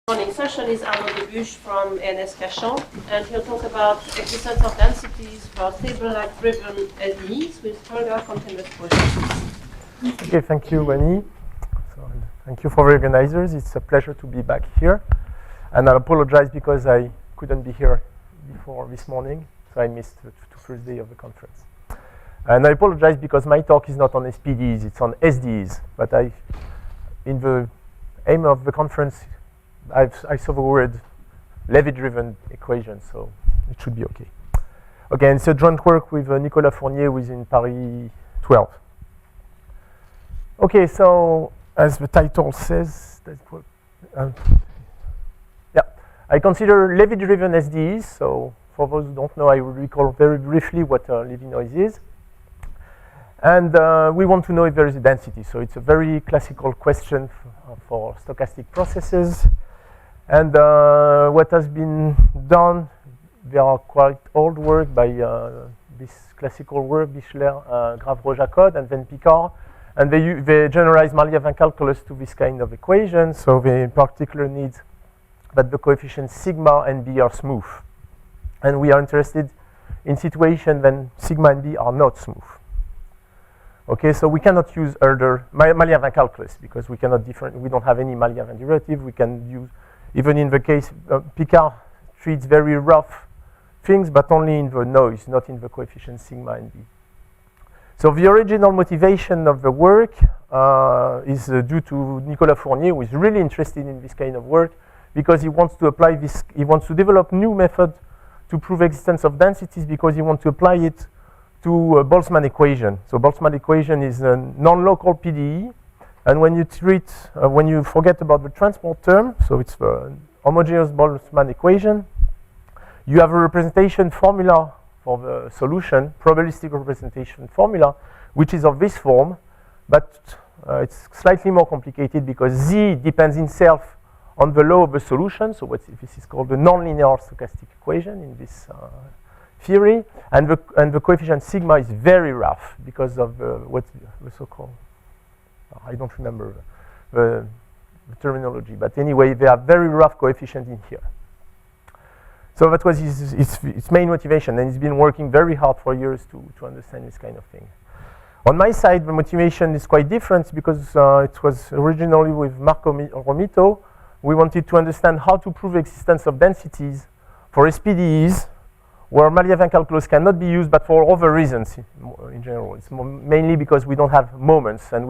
Morning session is Arnaud Debussche from Rennes, and he'll talk about existence of densities for table-like driven SDEs with Hölder continuous projects. Okay, thank you, Annie. So, thank you for the organizers. It's a pleasure to be back here. And I apologize because I couldn't be here before this morning, so I missed the first day of the conference. And I apologize because my talk is not on PDEs, it's on SDEs. But in the aim of the conference, I saw the word Levy-driven equation, so it should be okay. Okay, and so joint work with Nicolas Fournier within Paris 12. Okay, so as the title says, I consider Levy-driven SDEs. So for those who don't know, I will recall very briefly what Levy noise is. And we want to know if there is a density. So it's a very classical question for stochastic processes. And what has been done, there are quite old work by this classical work, Bichler, Grave-Roja code, and then Picard. And they generalize Maliavin calculus to this kind of equation. So they in particular need that the coefficients sigma and b are smooth. And we are interested in situations when sigma and b are not smooth. Okay, so we cannot use Hölder Maliavin calculus because we cannot we don't have any Maliavin derivative. We can use, even in the case, Picard treats very rough things, but only in the noise, not in the coefficient sigma and b. So the original motivation of the work is due to Nicolas Fournier, who is really interested in this kind of work because he wants to apply this, he wants to develop new method to prove existence of densities because he wants to apply it to a Boltzmann equation. So Boltzmann equation is a non-local PDE, and when you treat, when you forget about the transport term, so it's the homogeneous Boltzmann equation, you have a representation formula for the solution, probabilistic representation formula, which is of this form, but it's slightly more complicated because Z depends itself on the law of the solution. So this is called the nonlinear stochastic equation in this theory, and the coefficient sigma is very rough because of what's the so-called, I don't remember the terminology, but anyway, they are very rough coefficient in here. So that was his main motivation, and he's been working very hard for years to understand this kind of thing. On my side, the motivation is quite different because it was originally with Marco Romito. We wanted to understand how to prove existence of densities for SPDEs where Maliavin calculus cannot be used, but for other reasons in general. It's mainly because we don't have moments, and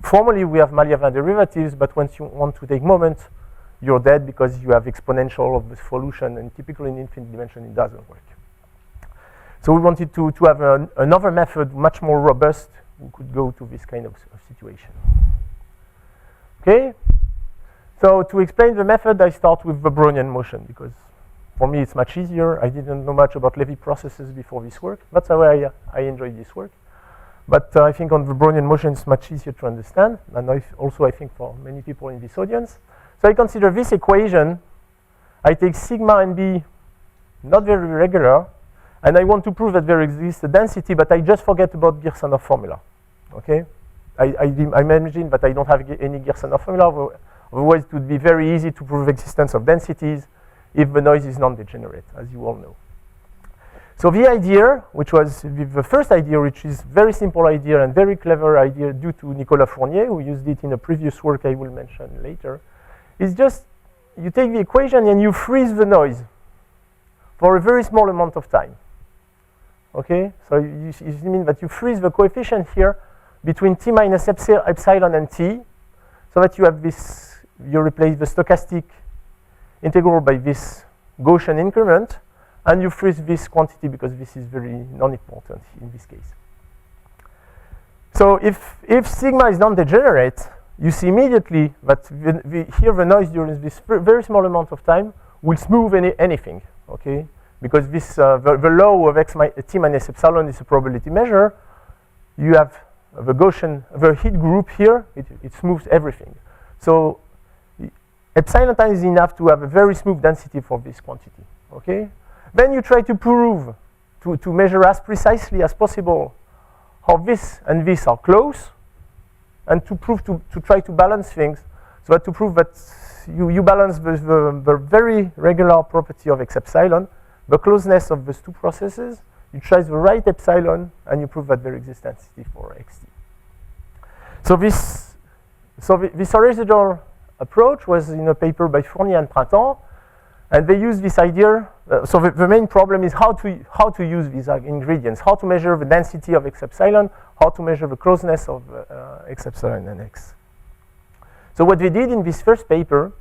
formally we have Maliavin derivatives, but once you want to take moments, you're dead because you have exponential of the solution, and typically in infinite dimension it doesn't work. So we wanted to have another method, much more robust, who could go to this kind of situation. Okay, so to explain the method, I start with the Brownian motion because for me it's much easier. I didn't know much about Levy processes before this work. That's why I enjoyed this work. But I think on the Brownian motion it's much easier to understand, and also I think for many people in this audience. So I consider this equation. I take sigma and b not very regular, and I want to prove that there exists a density, but I just forget about Girsanov formula. Okay, I imagine that I don't have any Girsanov formula. Otherwise, it would be very easy to prove existence of densities if the noise is non-degenerate, as you all know. So the idea, which was the first idea, which is very simple idea and very clever idea due to Nicolas Fournier, who used it in a previous work I will mention later, is just you take the equation and you freeze the noise for a very small amount of time. Okay, so you mean that you freeze the coefficient here between t minus epsilon and t, so that you have this, you replace the stochastic integral by this Gaussian increment, and you freeze this quantity because this is very non-important in this case. So if sigma is non-degenerate, you see immediately that here the noise during this very small amount of time will smooth anything, okay? Because this the law of t minus epsilon is a probability measure. You have the heat group here, it smooths everything. So epsilon time is enough to have a very smooth density for this quantity, okay? Then you try to prove, to measure as precisely as possible how this and this are close, and to prove, to try to balance things, so that to prove that you balance the very regular property of x epsilon, the closeness of those two processes, you choose the right epsilon, and you prove that there exists density for xt. So this original approach was in a paper by Fournier and Printemps, and they use this idea. So the main problem is how to use these ingredients, how to measure the density of x epsilon, how to measure the closeness of x epsilon and x. So what they did in this first paper,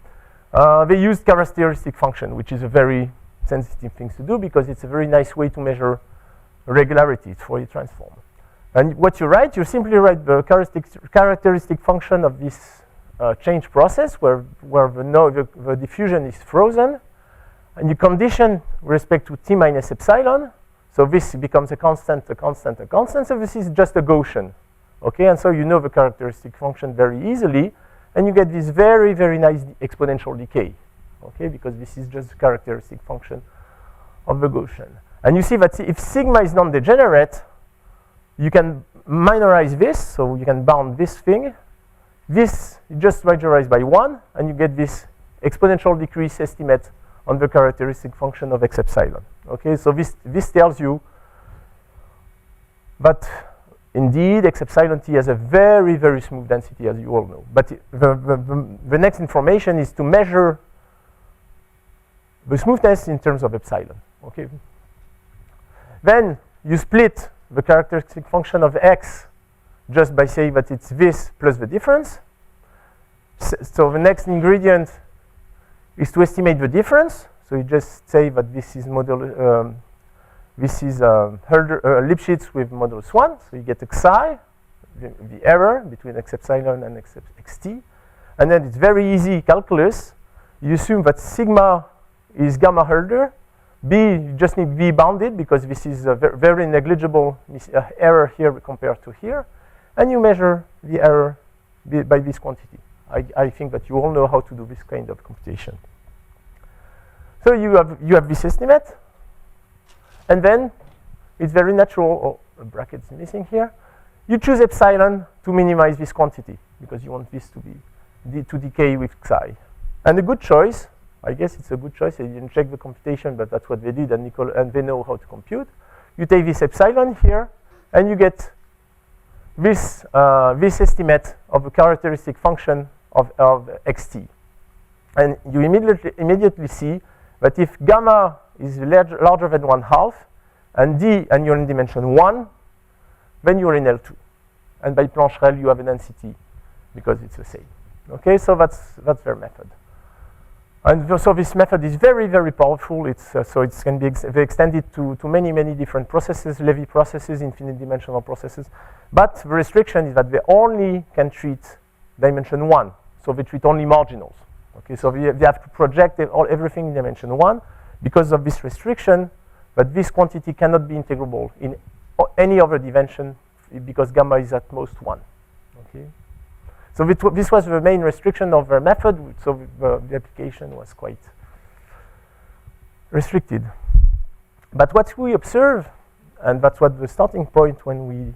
they used characteristic function, which is a very sensitive thing to do because it's a very nice way to measure regularity. It's Fourier transform. And what you write, you simply write the characteristic function of this change process where the diffusion is frozen, and you condition with respect to t minus epsilon. So this becomes a constant, a constant, a constant. So this is just a Gaussian. Okay, and so you know the characteristic function very easily, and you get this very, very nice exponential decay. Okay, because this is just the characteristic function of the Gaussian. And you see that if sigma is non-degenerate, you can minorize this, so you can bound this thing. This you just majorize by 1, and you get this exponential decrease estimate on the characteristic function of x epsilon. Okay, so this tells you that indeed x epsilon t has a very, very smooth density, as you all know. But the next information is to measure the smoothness in terms of epsilon. Okay. Then you split the characteristic function of x just by saying that it's this plus the difference. So the next ingredient is to estimate the difference. So you just say that this is Hölder, Lipschitz with modulus 1. So you get xi, the error between x epsilon and xt. And then it's very easy calculus. You assume that sigma is gamma Hölder. B, you just need B bounded because this is a very negligible error here compared to here. And you measure the error by this quantity. I think that you all know how to do this kind of computation. So you have this estimate. And then it's very natural, oh, a bracket is missing here. You choose epsilon to minimize this quantity because you want this to decay with xi. And a good choice, I guess it's a good choice. I didn't check the computation, but that's what they did, and they know how to compute. You take this epsilon here, and you get this estimate of the characteristic function of xt. And you immediately see that if gamma is larger than 1/2, and you're in dimension 1, then you're in L2. And by Plancherel, you have a density because it's the same. Okay, so that's their method. And so this method is very, very powerful. So it can be extended to many, many different processes, Levy processes, infinite dimensional processes. But the restriction is that they only can treat dimension 1. So they treat only marginals. Okay, so they have to project everything in dimension 1 because of this restriction, but this quantity cannot be integrable in any other dimension because gamma is at most 1. Okay. So this was the main restriction of their method, so the application was quite restricted. But what we observe, and that's what the starting point when we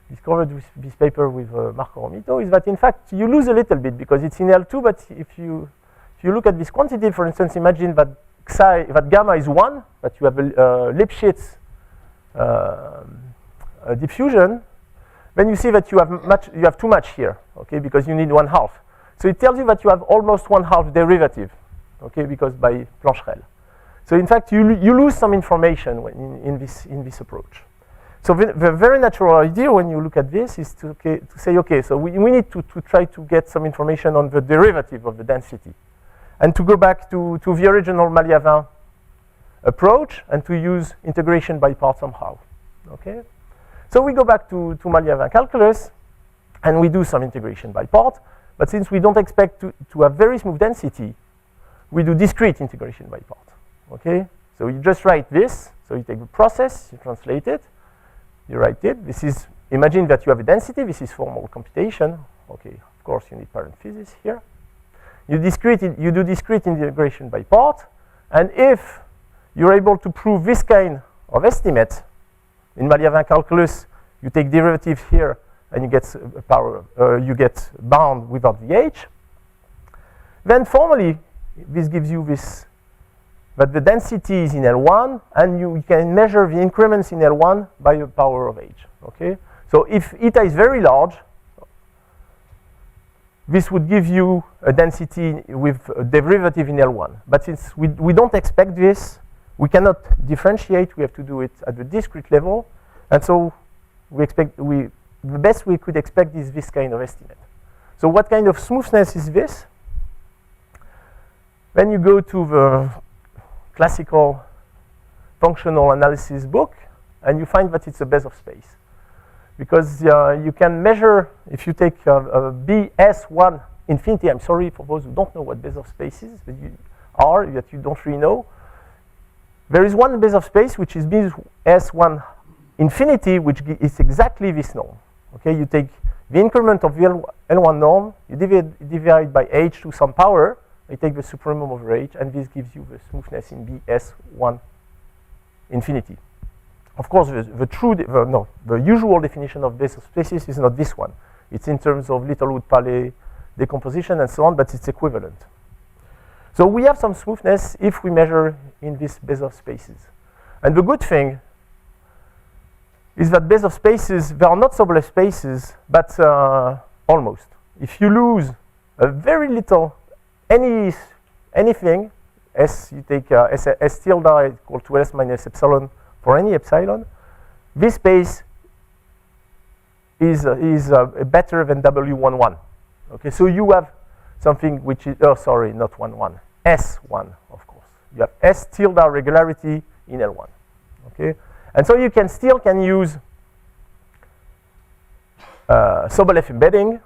discovered this paper with Marco Romito, is that in fact you lose a little bit because it's in L2, but if you look at this quantity, for instance, imagine that gamma is 1, that you have a Lipschitz diffusion, then you see that you have too much here, okay, because you need 1/2. So it tells you that you have almost 1/2 derivative, okay, because by Plancherel. So in fact, you lose some information in this approach. So the very natural idea when you look at this is to say, okay, so we need to try to get some information on the derivative of the density, and to go back to the original Maliavin approach and to use integration by part somehow, okay. So we go back to Maliavin calculus, and we do some integration by part. But since we don't expect to have very smooth density, we do discrete integration by part. Okay? So you just write this. So you take the process, you translate it, you write it. This is, imagine that you have a density. This is formal computation. Okay, of course, you need parentheses here. You do discrete integration by part. And if you're able to prove this kind of estimate, in Maliavin calculus, you take derivative here, and you get you get bound without VH. Then formally, this gives you this, that the density is in L1, and you can measure the increments in L1 by the power of h. Okay? So if eta is very large, this would give you a density with a derivative in L1. But since we don't expect this, we cannot differentiate. We have to do it at the discrete level. And so the best we could expect is this kind of estimate. So what kind of smoothness is this? When you go to the classical functional analysis book, and you find that it's a Bezoff space. Because you can measure, if you take a BS1 infinity, I'm sorry for those who don't know what Bezoff space is, but that you don't really know. There is one Bezoff space, which is BS1 infinity, which is exactly this norm. Okay, you take the increment of the L1 norm, you divide by h to some power, you take the supremum over h, and this gives you the smoothness in BS1 infinity. Of course, the usual definition of Bezoff spaces is not this one. It's in terms of Littlewood-Paley decomposition and so on, but it's equivalent. So we have some smoothness if we measure in these Bezoff spaces. And the good thing is that Bezoff spaces, they are not Sobolev spaces, but almost. If you lose a very little, anything, you take S tilde equal to S minus epsilon for any epsilon, this space is better than W11. Okay, so you have something which is, sorry, not 1,1, S1, of course. You have S tilde regularity in L1. Okay, and so you can use Sobolev embedding.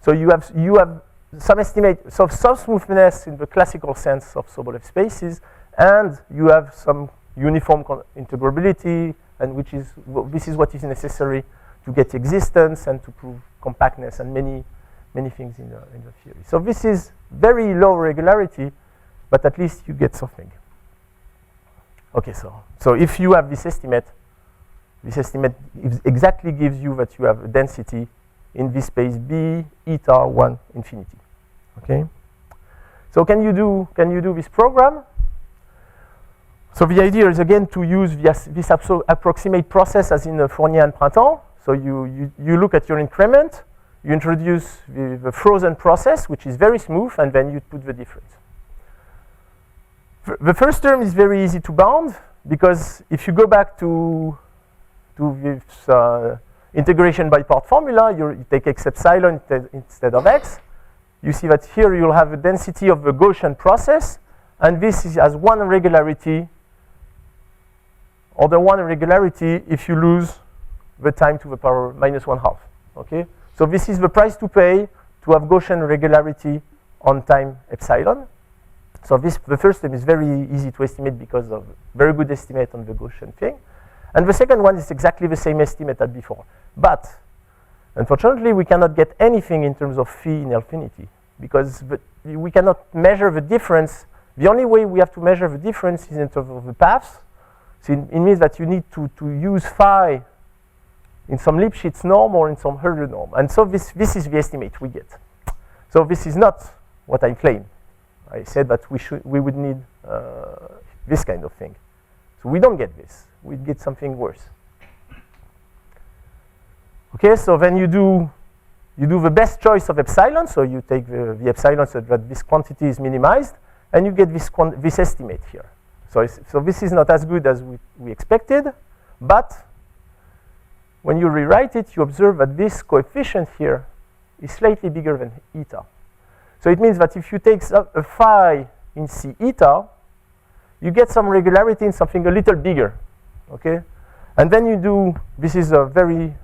So you have some estimate, so some smoothness in the classical sense of Sobolev spaces, and you have some uniform integrability, and this is what is necessary to get existence and to prove compactness and many things in the theory. So this is very low regularity, but at least you get something. Okay, so if you have this estimate exactly gives you that you have a density in this space B eta 1 infinity. Okay, so can you do this program? So the idea is again to use this approximate process as in Fournier and Printemps. So you look at your increment, you introduce the frozen process, which is very smooth, and then you put the difference. The first term is very easy to bound, because if you go back to this integration by part formula, you take x epsilon instead of x. You see that here you'll have a density of the Gaussian process, and this has one regularity, or the one regularity if you lose the time to the power minus 1/2. Okay, so this is the price to pay to have Gaussian regularity on time epsilon. So the first term is very easy to estimate because of very good estimate on the Gaussian thing. And the second one is exactly the same estimate as before. But unfortunately, we cannot get anything in terms of phi in infinity, because we cannot measure the difference. The only way we have to measure the difference is in terms of the paths. So it means that you need to use phi in some Lipschitz norm or in some Hölder norm. And so this is the estimate we get. So this is not what I claim. I said that we would need this kind of thing. So we don't get this. We get something worse. Okay, so then you do the best choice of epsilon. So you take the epsilon so that this quantity is minimized, and you get this estimate here. So this is not as good as we expected, but when you rewrite it, you observe that this coefficient here is slightly bigger than eta. So it means that if you take a phi in C eta, you get some regularity in something a little bigger, okay? And then you do, this is a very,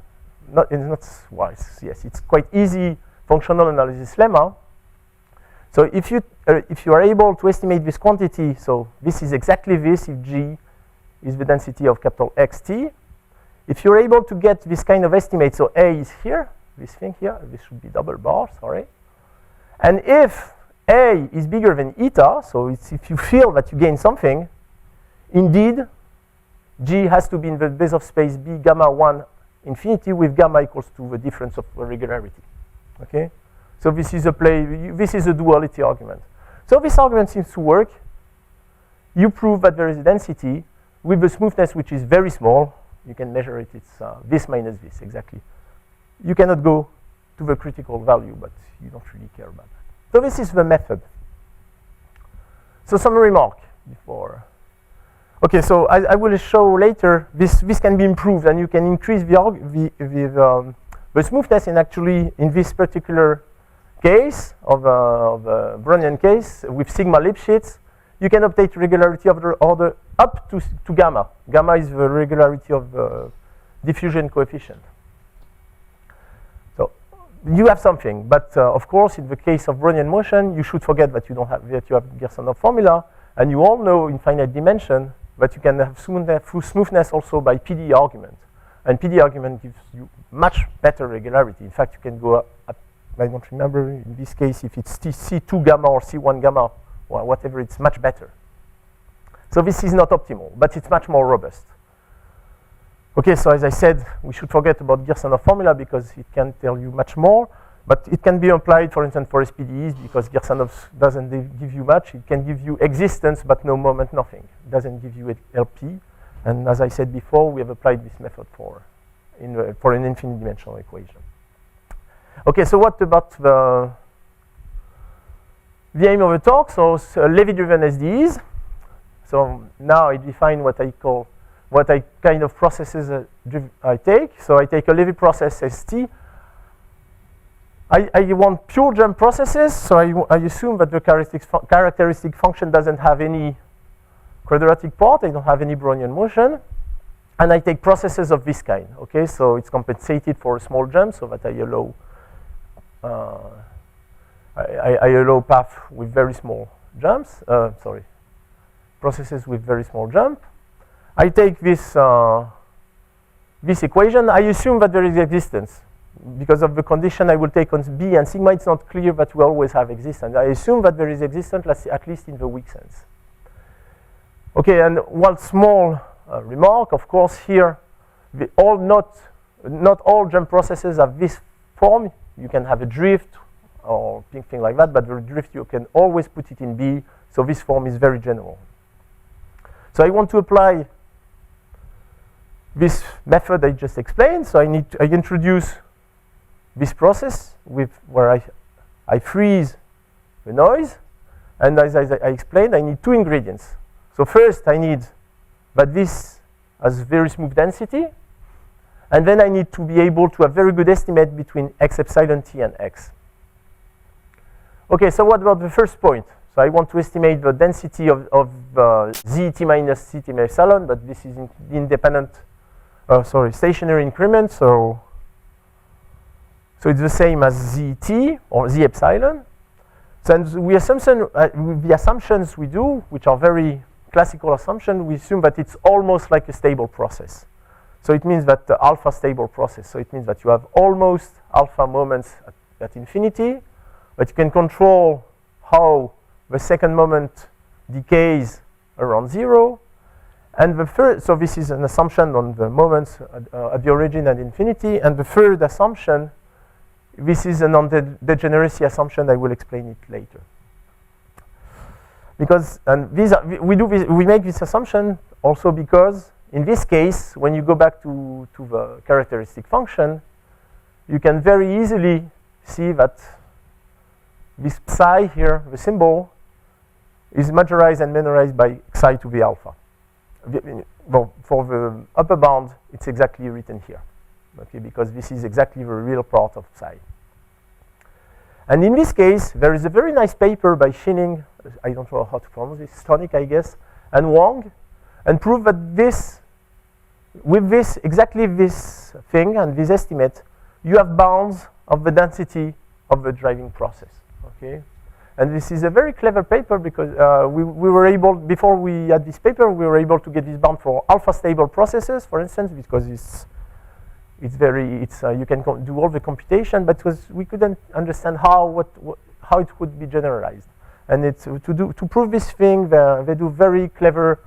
it's quite easy functional analysis lemma. So if you are able to estimate this quantity, so this is exactly this if G is the density of capital XT. If you're able to get this kind of estimate, so A is here, this thing here, this should be double bar, sorry. And if A is bigger than eta, so it's if you feel that you gain something, indeed, G has to be in the Bezoff space B gamma 1 infinity with gamma equals to the difference of regularity. Okay? So this is a duality argument. So this argument seems to work. You prove that there is a density with the smoothness which is very small. You can measure it. It's this minus this, exactly. You cannot go to the critical value, but you don't really care about that. So this is the method. So some remark before. Okay, so I will show later this can be improved, and you can increase the smoothness. And actually, in this particular case of Brownian case with sigma Lipschitz, you can update regularity of the order up to gamma. Gamma is the regularity of the diffusion coefficient. So you have something, but of course, in the case of Brownian motion, you should forget that you have Gersonov formula, and you all know in finite dimension that you can have smoothness also by PDE argument, and PDE argument gives you much better regularity. In fact, you can go up. I don't remember in this case if it's C2 gamma or C1 gamma or whatever. It's much better. So this is not optimal, but it's much more robust. Okay, so as I said, we should forget about Gersonov formula because it can tell you much more, but it can be applied, for instance, for SPDEs because Gersonov doesn't give you much. It can give you existence, but no moment, nothing. It doesn't give you LP. And as I said before, we have applied this method for an infinite dimensional equation. Okay, so what about the aim of the talk? So Levy-driven SDEs. So now I define what kind of processes I take. So I take a Levy process ST. I want pure jump processes, so I assume that the characteristic function doesn't have any quadratic part. I don't have any Brownian motion. And I take processes of this kind. Okay, so it's compensated for a small jump, so that I allow path with very small jumps. Processes with very small jump. I take this equation. I assume that there is existence. Because of the condition I will take on B and sigma, it's not clear that we always have existence. I assume that there is existence, at least in the weak sense. Okay, and one small remark, of course, here, not all jump processes have this form. You can have a drift or thing like that, but the drift, you can always put it in B, so this form is very general. So I want to apply this method I just explained, so I introduce this process where I freeze the noise, and as I explained, I need two ingredients. So first, I need that this has very smooth density, and then I need to be able to have very good estimate between x epsilon t and x. Okay, so what about the first point? So I want to estimate the density of ZT minus CT epsilon, but this is independent, stationary increment, so it's the same as ZT or Z epsilon. So the assumptions we do, which are very classical assumptions, we assume that it's almost like a stable process. So it means that the alpha stable process. So it means that you have almost alpha moments at infinity, but you can control how the second moment decays around 0. And the third, so this is an assumption on the moments at the origin and infinity. And the third assumption, this is a non-degeneracy assumption. I will explain it later. Because we make this assumption also because in this case, when you go back to the characteristic function, you can very easily see that this psi here, the symbol, is majorized and minorized by psi to the alpha. Well, for the upper bound, it's exactly written here, okay, because this is exactly the real part of psi. And in this case, there is a very nice paper by Shining, I don't know how to pronounce this, Stonick, I guess, and Wang, and prove that this, with this, exactly this thing and this estimate, you have bounds of the density of the driving process, okay? And this is a very clever paper because we were able, before we had this paper, we were able to get this bound for alpha stable processes, for instance, because you can do all the computation, but we couldn't understand how it would be generalized. And it's to prove this thing, they do very clever.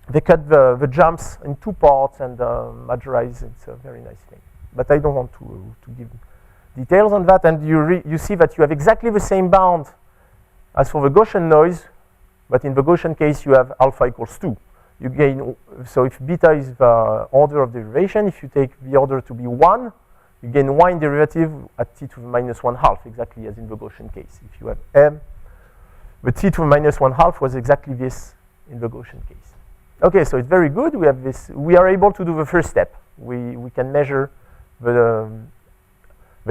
They cut the jumps in two parts and majorize. It's a very nice thing. But I don't want to give details on that. And you see that you have exactly the same bound As for the Gaussian noise, but in the Gaussian case, you have alpha equals 2. You gain, so if beta is the order of derivation, if you take the order to be 1, you gain y derivative at t to the minus 1/2, exactly as in the Gaussian case. If you have m, the t to the minus 1/2 was exactly this in the Gaussian case. Okay, so it's very good. We have this. We are able to do the first step. We can measure the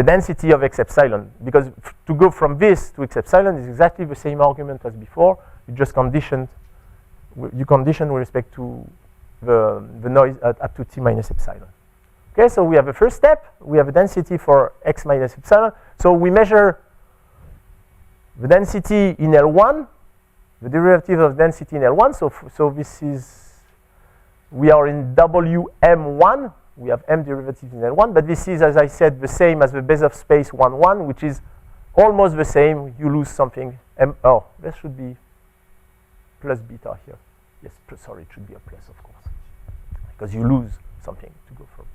density of x epsilon, because to go from this to x epsilon is exactly the same argument as before. You just condition with respect to the noise up to t minus epsilon. Okay, so we have a first step. We have a density for x minus epsilon. So we measure the density in L1, the derivative of density in L1. So this is, we are in Wm1. We have m derivatives in L1, but this is, as I said, the same as the Bezoff space 1, 1, which is almost the same. You lose something. Oh, there should be plus beta here. Yes, sorry, it should be a plus, of course, because you lose something to go from.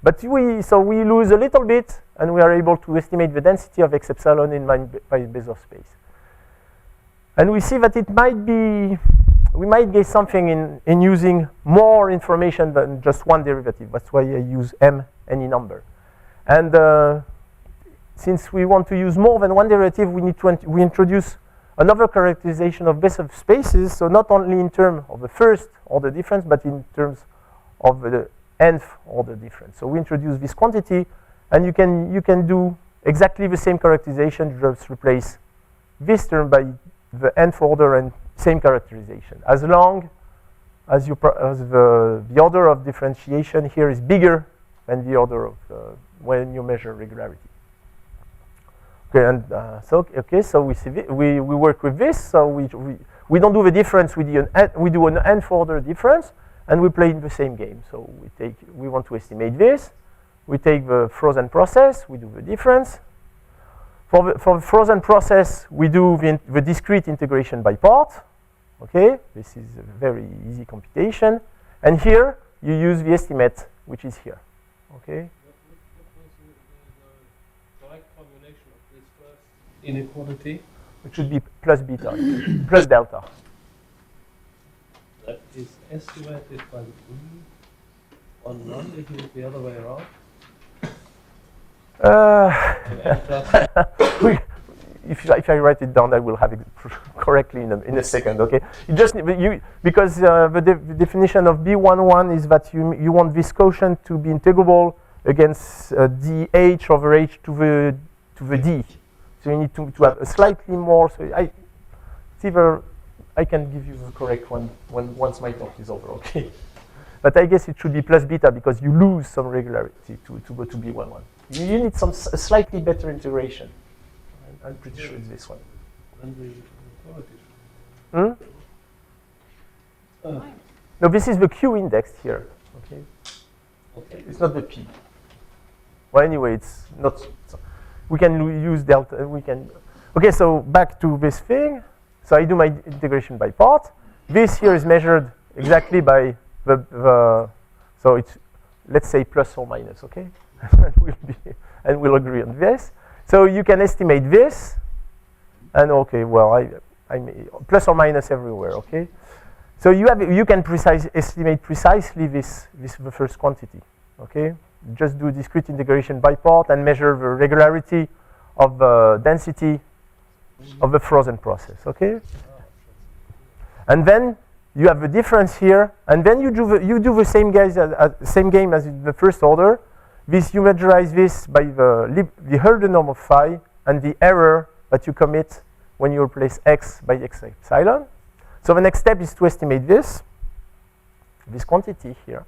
But we lose a little bit, and we are able to estimate the density of x epsilon in by Bezoff space. And we see that it might be, we might get something in using more information than just one derivative. That's why I use m any number. And since we want to use more than one derivative, we need to we introduce another characterization of Bezoff spaces. So not only in terms of the first order difference, but in terms of the nth order difference. So we introduce this quantity, and you can do exactly the same characterization. Just replace this term by the nth order and same characterization. As long as the order of differentiation here is bigger than the order of when you measure regularity. Okay, and so we see we work with this. So we don't do the difference. We do an nth order difference, and we play in the same game. So we want to estimate this. We take the frozen process. We do the difference. For the frozen process, we do the discrete integration by part. Okay, this is a very easy computation. And here you use the estimate, which is here. Okay. Inequality, which should be plus beta, plus delta. That is estimated by the E on one, if it's the other way around. If I write it down, I will have it correctly in a second. Okay, you just because the definition of B11 is that you want this quotient to be integrable against dh over h to the d. So you need to have a slightly more. So I can give you the correct one once my talk is over. Okay, but I guess it should be plus beta because you lose some regularity to go to B11. You need a slightly better integration. I'm pretty sure it's this one. And the inequality. No, this is the Q index here. Okay. Okay. It's not the P. Well, anyway, it's not. We can use delta. We can. Okay, so back to this thing. So I do my integration by part. This here is measured exactly by the so it's, let's say, plus or minus. Okay, and we'll agree on this. So you can estimate this, and okay, well, I plus or minus everywhere. Okay, so you can estimate precisely the first quantity. Okay, just do discrete integration by part and measure the regularity of the density of the frozen process. Okay, and then you have the difference here, and then you do the same same game as in the first order. This you measurize this by the Hölder norm of phi and the error that you commit when you replace x by x epsilon. So the next step is to estimate this quantity here.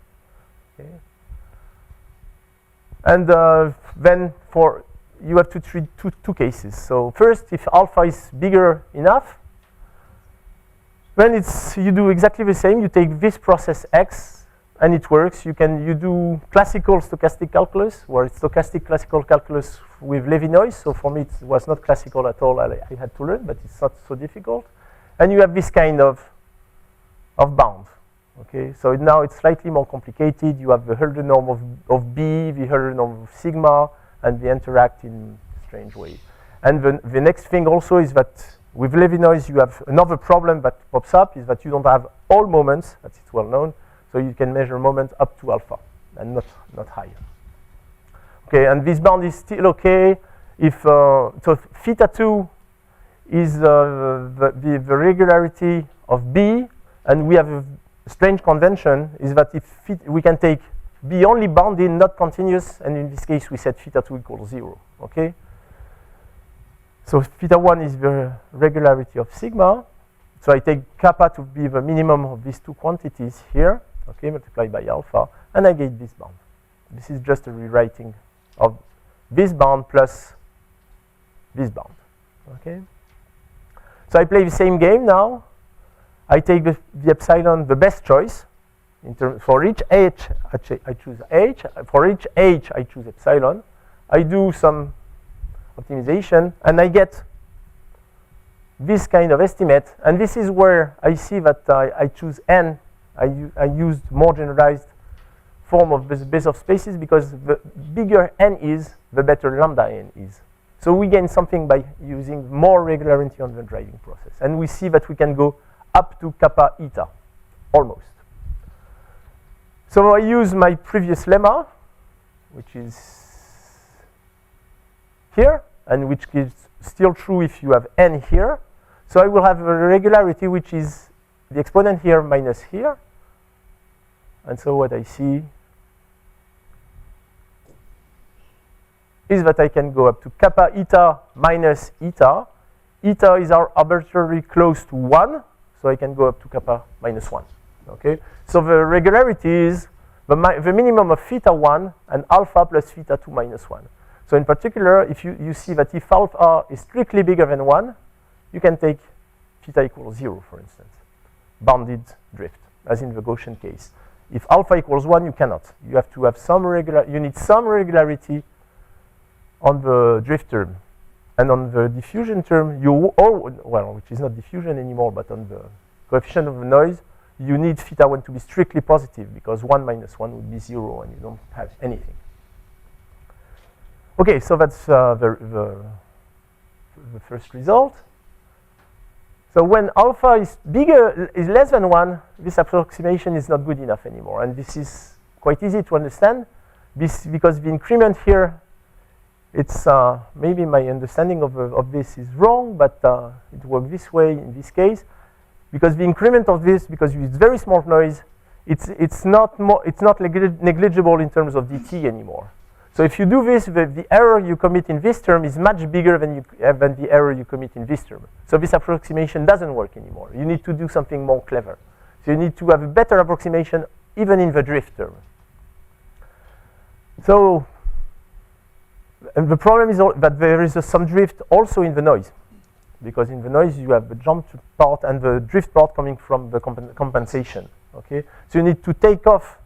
Okay. And then you have to treat two cases. So first, if alpha is bigger enough, then you do exactly the same. You take this process x, and it works. You do classical stochastic calculus, where it's stochastic classical calculus with Levy-Noise. So for me, it was not classical at all. I had to learn, but it's not so difficult. And you have this kind of bound. Okay, so now it's slightly more complicated. You have the Hölder norm of B, the Hölder norm of sigma, and they interact in a strange way. And the next thing also is that with Levy noise, you have another problem that pops up, is that you don't have all moments, that's well known, so you can measure moments up to alpha, and not higher. Okay, and this bound is still okay if, so theta 2 is the regularity of B, and we have a strange convention, is that if we can take B only bounded, not continuous, and in this case we set theta 2 equals 0, okay? So theta 1 is the regularity of sigma, so I take kappa to be the minimum of these two quantities here, okay, multiplied by alpha, and I get this bound. This is just a rewriting of this bound plus this bound, okay? So I play the same game now. I take the epsilon, the best choice. For each h, I choose h. For each h, I choose epsilon. I do some optimization, and I get this kind of estimate. And this is where I see that I choose n. I used more generalized form of this base of spaces, because the bigger n is, the better lambda n is. So we gain something by using more regularity on the driving process. And we see that we can go up to kappa eta, almost. So I use my previous lemma, which is here, and which is still true if you have n here. So I will have a regularity which is the exponent here minus here. And so what I see is that I can go up to kappa eta minus eta. Eta is arbitrarily close to 1, so I can go up to kappa minus 1. Okay, so the regularity is the minimum of theta 1 and alpha plus theta 2 minus 1. So in particular, if you see that if alpha is strictly bigger than 1, you can take theta equals 0, for instance, bounded drift, as in the Gaussian case. If alpha equals 1, you cannot. You have to have some you need some regularity on the drift term. And on the diffusion term, well, which is not diffusion anymore, but on the coefficient of the noise, you need theta 1 to be strictly positive, because 1 minus 1 would be 0, and you don't have anything. Okay, so that's the first result. So when alpha is less than 1, this approximation is not good enough anymore. And this is quite easy to understand, because the increment here, it's maybe my understanding of this is wrong, but it works this way in this case, because the increment of this, because it's very small noise, it's not negligible in terms of dt anymore. So if you do this, the error you commit in this term is much bigger than the error you commit in this term. So this approximation doesn't work anymore. You need to do something more clever. So you need to have a better approximation even in the drift term. So and the problem is that there is some drift also in the noise, because in the noise you have the jump part and the drift part coming from the compensation. Okay, so you need to take off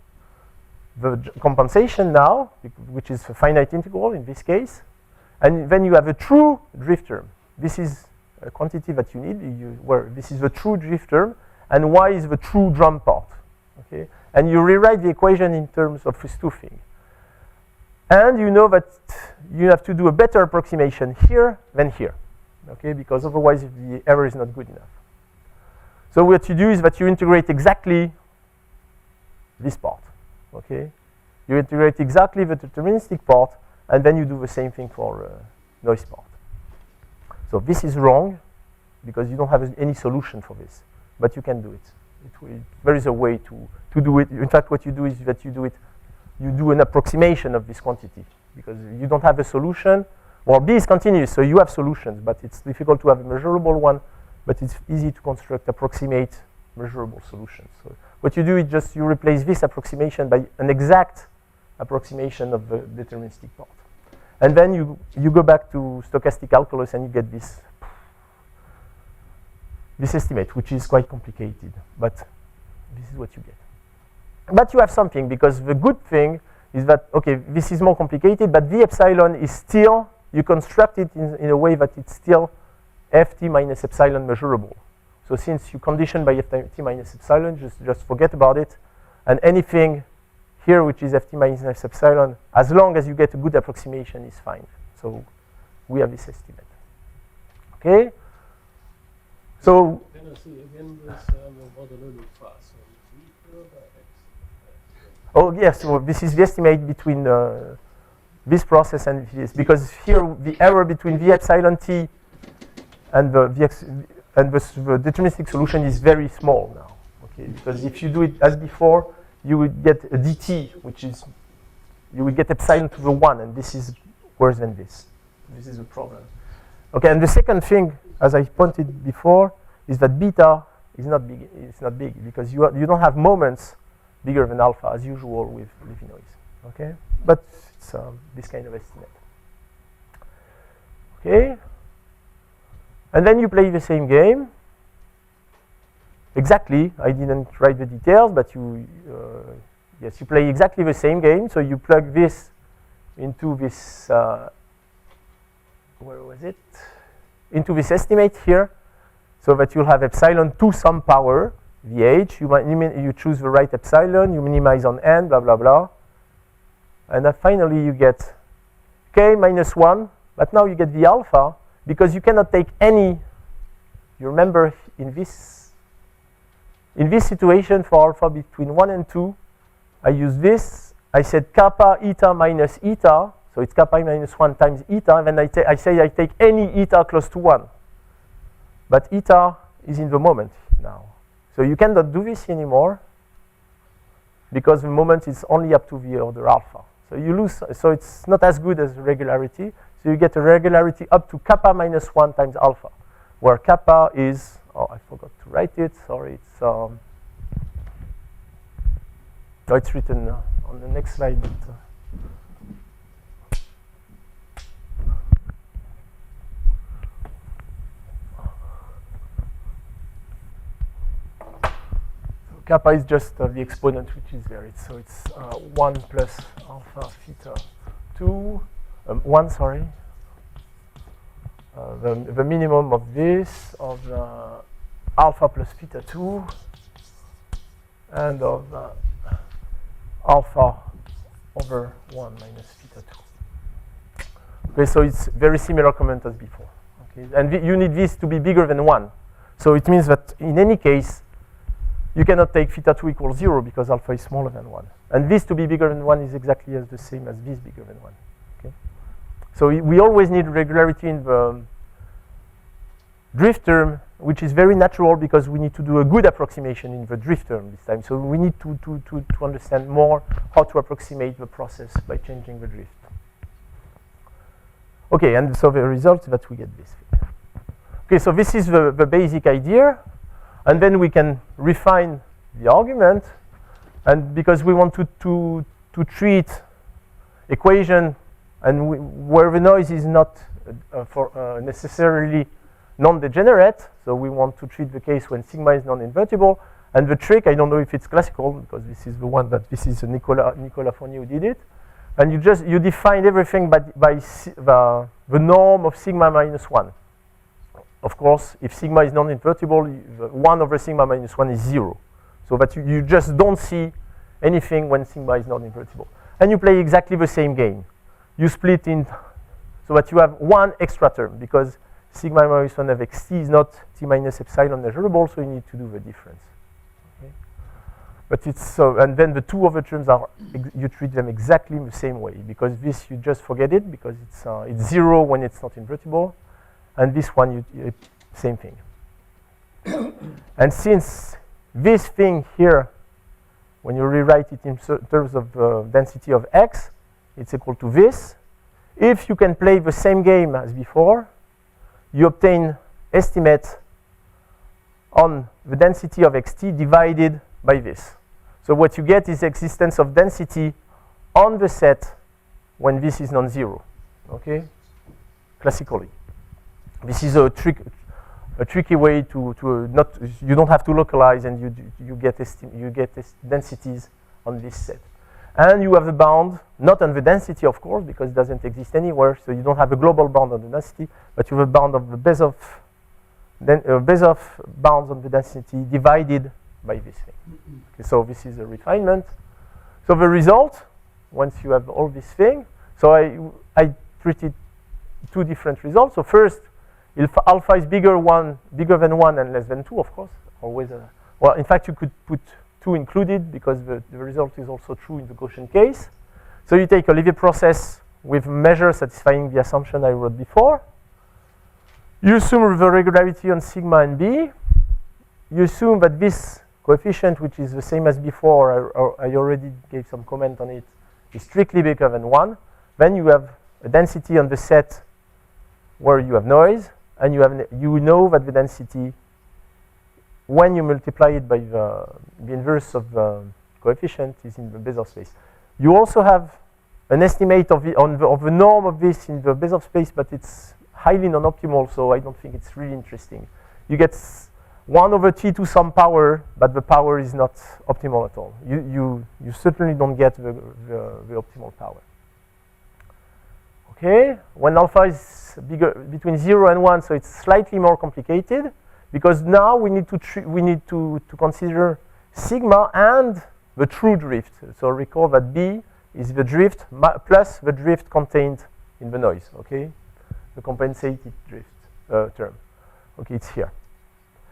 the compensation now, which is a finite integral in this case, and then you have a true drift term. This is a quantity that you need, where this is the true drift term, and y is the true drum part. Okay, and you rewrite the equation in terms of these two things. And you know that you have to do a better approximation here than here, okay? Because otherwise the error is not good enough. So what you do is that you integrate exactly this part, okay? You integrate exactly the deterministic part, and then you do the same thing for noise part. So this is wrong, because you don't have any solution for this, but you can do it. There is a way to do it. In fact, what you do is that you do an approximation of this quantity, because you don't have a solution. Well, B is continuous, so you have solutions, but it's difficult to have a measurable one, but it's easy to construct approximate measurable solutions. So what you do is just you replace this approximation by an exact approximation of the deterministic part. And then you go back to stochastic calculus and you get this estimate, which is quite complicated, but this is what you get. But you have something, because the good thing is that, okay, this is more complicated, but the epsilon is still, you construct it in a way that it's still ft minus epsilon measurable. So since you condition by ft minus epsilon, just forget about it. And anything here which is ft minus epsilon, as long as you get a good approximation, is fine. So we have this estimate. Okay. So Can I see again this Waterloo fast? oh yes, so this is the estimate between this process and this, because here the error between v epsilon t and the deterministic solution is very small now. Okay, because if you do it as before, you would get a dt, which is you would get epsilon to the 1, and this is worse than this. This is a problem. Okay, and the second thing, as I pointed before, is that beta is not big. It's not big because you don't have moments bigger than alpha as usual with Levy noise. Okay, but it's this kind of estimate. Okay, and then you play the same game. Exactly, I didn't write the details, but yes, you play exactly the same game. So you plug this into this, where was it? Into this estimate here, so that you'll have epsilon to some power, VH. You choose the right epsilon, you minimize on n, blah, blah, blah. And then finally you get k minus 1, but now you get the alpha, because you cannot take any, you remember in this situation for alpha between 1 and 2, I use this. I said kappa eta minus eta, so it's kappa minus 1 times eta, and then I say I take any eta close to 1. But eta is in the moment now. So you cannot do this anymore, because the moment is only up to the order alpha. So you lose, so it's not as good as regularity. So you get a regularity up to kappa minus 1 times alpha, where kappa is, oh, I forgot to write it, sorry, it's, no, it's written on the next slide, but so kappa is just the exponent which is there. So it's 1 plus alpha theta 2, 1, sorry. The minimum of this, of alpha plus theta 2, and of alpha over 1 minus theta 2. Okay, so it's very similar comment as before. Okay, and you need this to be bigger than 1. So it means that in any case, you cannot take theta 2 equals 0 because alpha is smaller than 1. And this to be bigger than 1 is exactly as the same as this bigger than 1. Okay? So we always need regularity in the drift term, which is very natural because we need to do a good approximation in the drift term this time. So we need to understand more how to approximate the process by changing the drift. Okay, and so the result is that we get this thing. Okay, so this is the basic idea. And then we can refine the argument. And because we want to treat equation and where the noise is not necessarily non-degenerate, so we want to treat the case when sigma is non-invertible. And the trick, I don't know if it's classical, because this is the one that this is Nicolas Fournier who did it. And you define everything by the norm of sigma minus 1. Of course, if sigma is non-invertible, 1 over sigma minus 1 is 0. So that you just don't see anything when sigma is non-invertible. And you play exactly the same game. You split in, so that you have one extra term, because sigma minus 1 of xt is not t minus epsilon measurable, so you need to do the difference. Okay? But it's so, and then the two other terms are, you treat them exactly the same way, because this you just forget it, because it's 0 when it's not invertible, and this one, same thing. And since this thing here, when you rewrite it in terms of density of x, it's equal to this. If you can play the same game as before, you obtain estimate on the density of xt divided by this. So what you get is existence of density on the set when this is non-zero, okay? Classically. This is a tricky way to not, you don't have to localize, and you get densities on this set. And you have a bound, not on the density, of course, because it doesn't exist anywhere, so you don't have a global bound on the density, but you have a bound of the Bezoff bounds on the density divided by this thing. Okay, so this is a refinement. So the result, once you have all this thing, so I treated two different results. So first, If alpha is bigger than 1 and less than 2, of course, always. Well, in fact, you could put 2 included because the result is also true in the Gaussian case. So you take a Levy process with measure satisfying the assumption I wrote before. You assume the regularity on sigma and b. You assume that this coefficient, which is the same as before, I already gave some comment on it, is strictly bigger than 1. Then you have a density on the set where you have noise, and you know that the density, when you multiply it by the inverse of the coefficient, is in the Bézard space. You also have an estimate of the norm of this in the Bézard space, but it's highly non-optimal, so I don't think it's really interesting. You get 1 over t to some power, but the power is not optimal at all. You certainly don't get the optimal power. Okay, when alpha is bigger between 0 and 1, so it's slightly more complicated because now we need to consider sigma and the true drift. So recall that b is the drift plus the drift contained in the noise. Okay, the compensated drift term. Okay, it's here.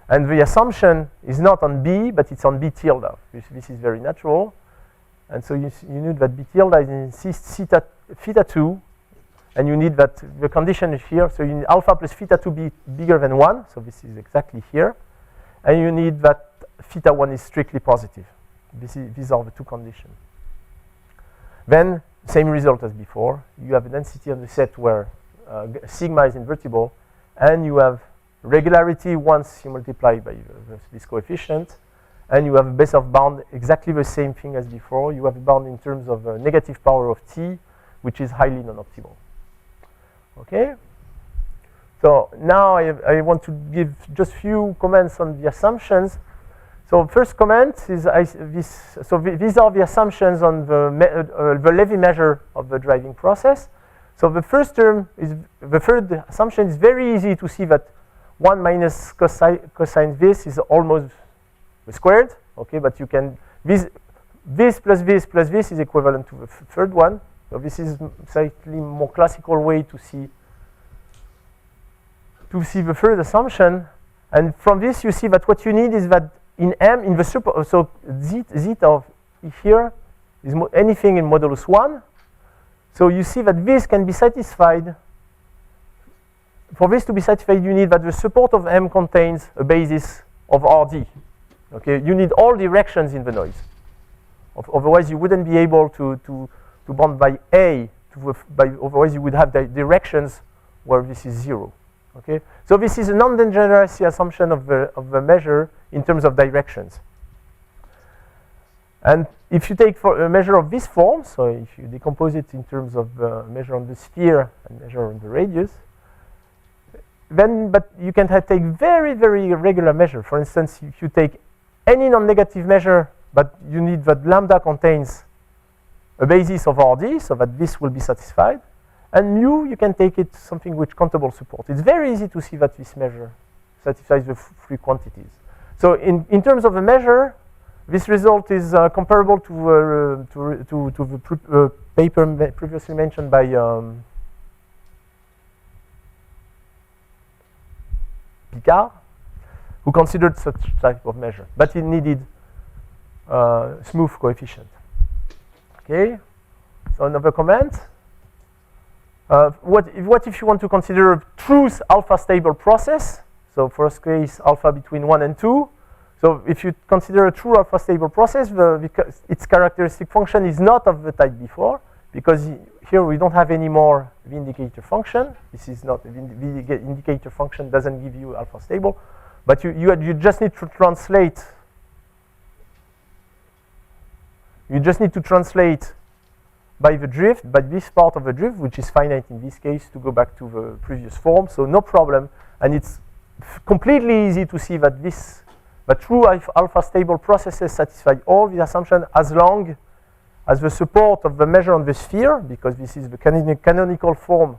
And the assumption is not on b, but it's on b tilde. This is very natural. And so you need that b tilde is theta 2. And you need that the condition is here. So you need alpha plus theta 2 be bigger than 1. So this is exactly here. And you need that theta 1 is strictly positive. These are the two conditions. Then, same result as before. You have a density on the set where sigma is invertible. And you have regularity once you multiply by this coefficient. And you have a base of bound, exactly the same thing as before. You have a bound in terms of negative power of t, which is highly non-optimal. Okay, so now I want to give just few comments on the assumptions. So first comment is these are the assumptions on the Levy measure of the driving process. So the first term is the third assumption is very easy to see that 1 minus cosine this is almost squared. Okay, but you can this plus this is equivalent to the third one. So this is slightly more classical way to see the third assumption. And from this, you see that what you need is that in M, in the super, so zeta of here is anything in modulus 1. So you see that this can be satisfied. For this to be satisfied, you need that the support of M contains a basis of RD. Okay, you need all directions in the noise. Otherwise, you wouldn't be able to bound by A, otherwise you would have the directions where this is 0. Okay, so this is a non-degeneracy assumption of the measure in terms of directions. And if you take for a measure of this form, so if you decompose it in terms of measure on the sphere and measure on the radius, then but you can take very, very irregular measure. For instance, if you take any non-negative measure, but you need that lambda contains a basis of RD, so that this will be satisfied. And mu, you can take it something which countable support. It's very easy to see that this measure satisfies the three quantities. So in terms of a measure, this result is comparable to the paper previously mentioned by Picard, who considered such type of measure, but it needed smooth coefficient. Okay, so another comment. What if you want to consider a true alpha stable process? So first case, alpha between 1 and 2. So if you consider a true alpha stable process, because its characteristic function is not of the type before, because here we don't have any more the indicator function. This is not the indicator function doesn't give you alpha stable, but you just need to translate. You just need to translate by the drift, by this part of the drift, which is finite in this case, to go back to the previous form. So no problem, and it's completely easy to see that true alpha stable processes satisfy all the assumptions as long as the support of the measure on the sphere, because this is the canonical form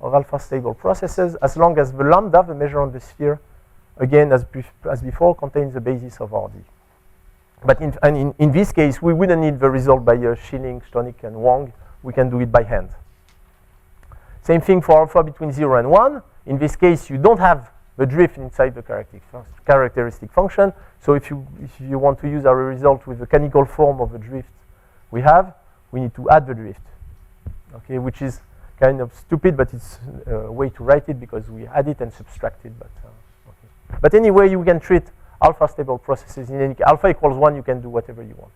of alpha stable processes, as long as the lambda, the measure on the sphere, again as before, contains the basis of RD. But in this case, we wouldn't need the result by Schilling, Stonig, and Wang. We can do it by hand. Same thing for alpha between 0 and 1. In this case, you don't have the drift inside the characteristic function. So if you want to use our result with the canonical form of the drift we have, we need to add the drift. Okay, which is kind of stupid, but it's a way to write it because we add it and subtract it. But okay. But anyway, you can treat alpha stable processes in any alpha equals 1. You can do whatever you want.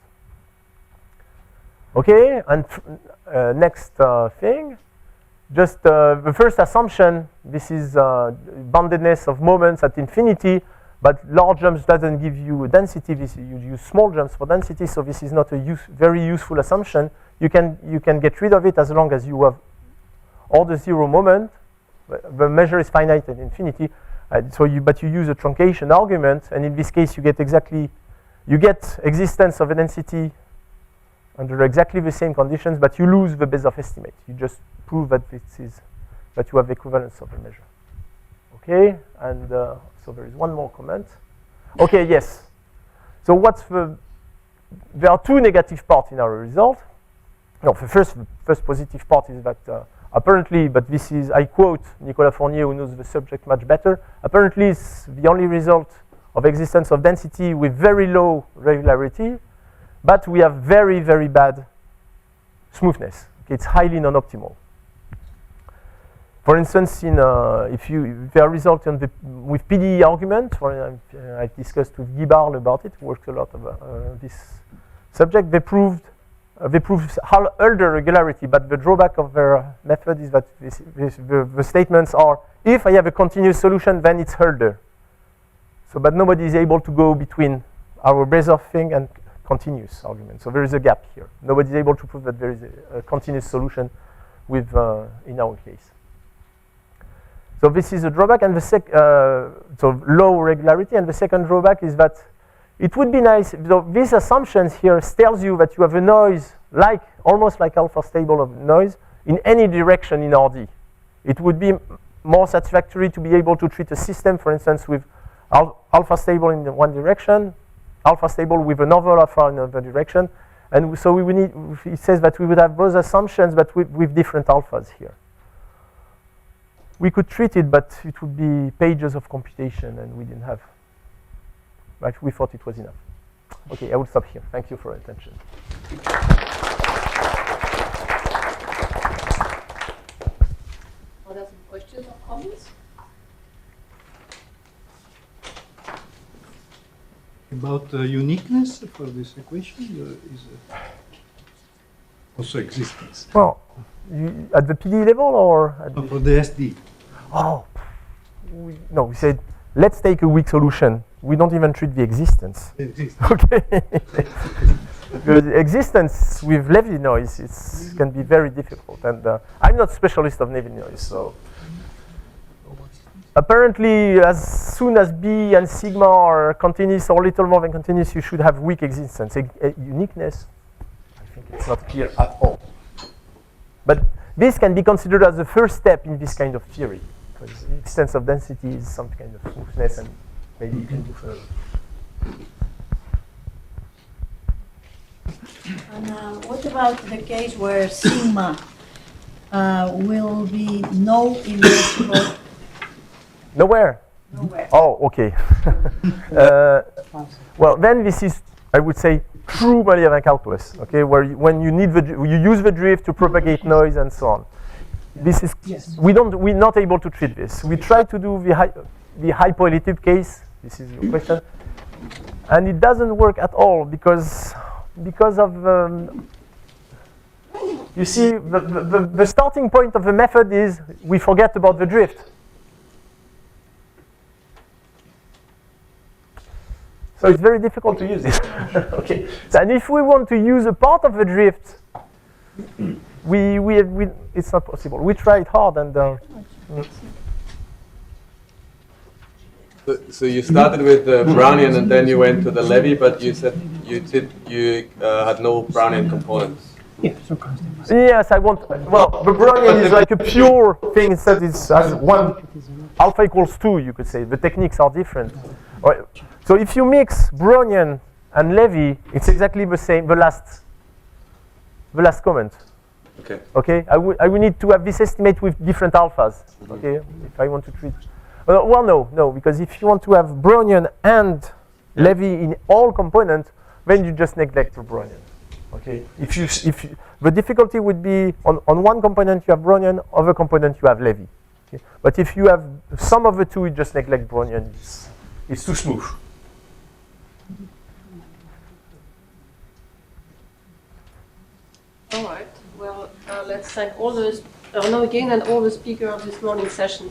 Okay, and next thing. Just the first assumption, this is boundedness of moments at infinity, but large jumps doesn't give you a density. You use small jumps for density, so this is not a very useful assumption. You can get rid of it as long as you have order 0 moment. The measure is finite at infinity, but you use a truncation argument, and in this case you get existence of a density under exactly the same conditions, but you lose the base of estimate. You just prove that that you have equivalence of a measure. Okay, and so there is one more comment. Okay, yes. So there are 2 negative parts in our result. No, the first positive part is that apparently, but this is, I quote Nicolas Fournier, who knows the subject much better, apparently it's the only result of existence of density with very low regularity, but we have very, very bad smoothness. Okay, it's highly non-optimal. For instance, if there are results with PDE argument, I've discussed with Guy Barle about it, worked a lot of this subject, they proved Hölder regularity, but the drawback of their method is that the statements are, if I have a continuous solution, then it's Hölder. So, but nobody is able to go between our Brezov thing and continuous argument. So there is a gap here. Nobody is able to prove that there is a continuous solution with in our case. So this is a drawback, and so low regularity. And the second drawback is that it would be nice. So these assumptions here tells you that you have a noise almost like alpha stable of noise in any direction in RD. It would be more satisfactory to be able to treat a system, for instance, with alpha stable in one direction, alpha stable with another alpha in another direction, and so we would need. It says that we would have those assumptions, but with different alphas here. We could treat it, but it would be pages of computation, and we didn't have. But we thought it was enough. Okay, I will stop here. Thank you for your attention. Are there some questions or comments? About uniqueness for this equation is also existence. Well, at the PDE level or at For the SD. Oh, no. We said let's take a weak solution. We don't even treat the existence. Okay. The existence with Levy noise can be very difficult, and I'm not a specialist of Levy noise, so. Apparently, as soon as B and sigma are continuous or little more than continuous, you should have weak existence. Uniqueness, I think it's not clear at all. But this can be considered as the first step in this kind of theory, because the existence of density is some kind of smoothness, and maybe you can do further. And what about the case where sigma will be no immeasurable? Nowhere. Nowhere. Oh, okay. Well, then this is, I would say, true Molierian calculus. Okay, where when you need you use the drift to propagate noise and so on. This is we're not able to treat this. We try to do the hypoellative case. This is your question, and it doesn't work at all because of you see the starting point of the method is we forget about the drift. So it's very difficult to use it. Okay. So, and if we want to use a part of the drift, it's not possible. We tried hard, and So you started with the Brownian, and then you went to the Levy, but you said you had no Brownian components. Yeah, stochastic. yes, I want. Well, the Brownian is like a pure thing. Instead, it's as one alpha equals 2. You could say the techniques are different. So if you mix Brownian and Levy, it's exactly the same. The last comment. Okay. Okay, I would need to have this estimate with different alphas. Okay, if I want to treat. Well, no, because if you want to have Brownian and Levy in all components, then you just neglect the Brownian. Okay, the difficulty would be on one component you have Brownian, other component you have Levy. Okay? But if you have some of the two, you just neglect Brownian. It's too smooth. All right. Well, let's thank all those, Arnaud again, and all the speakers of this morning's session.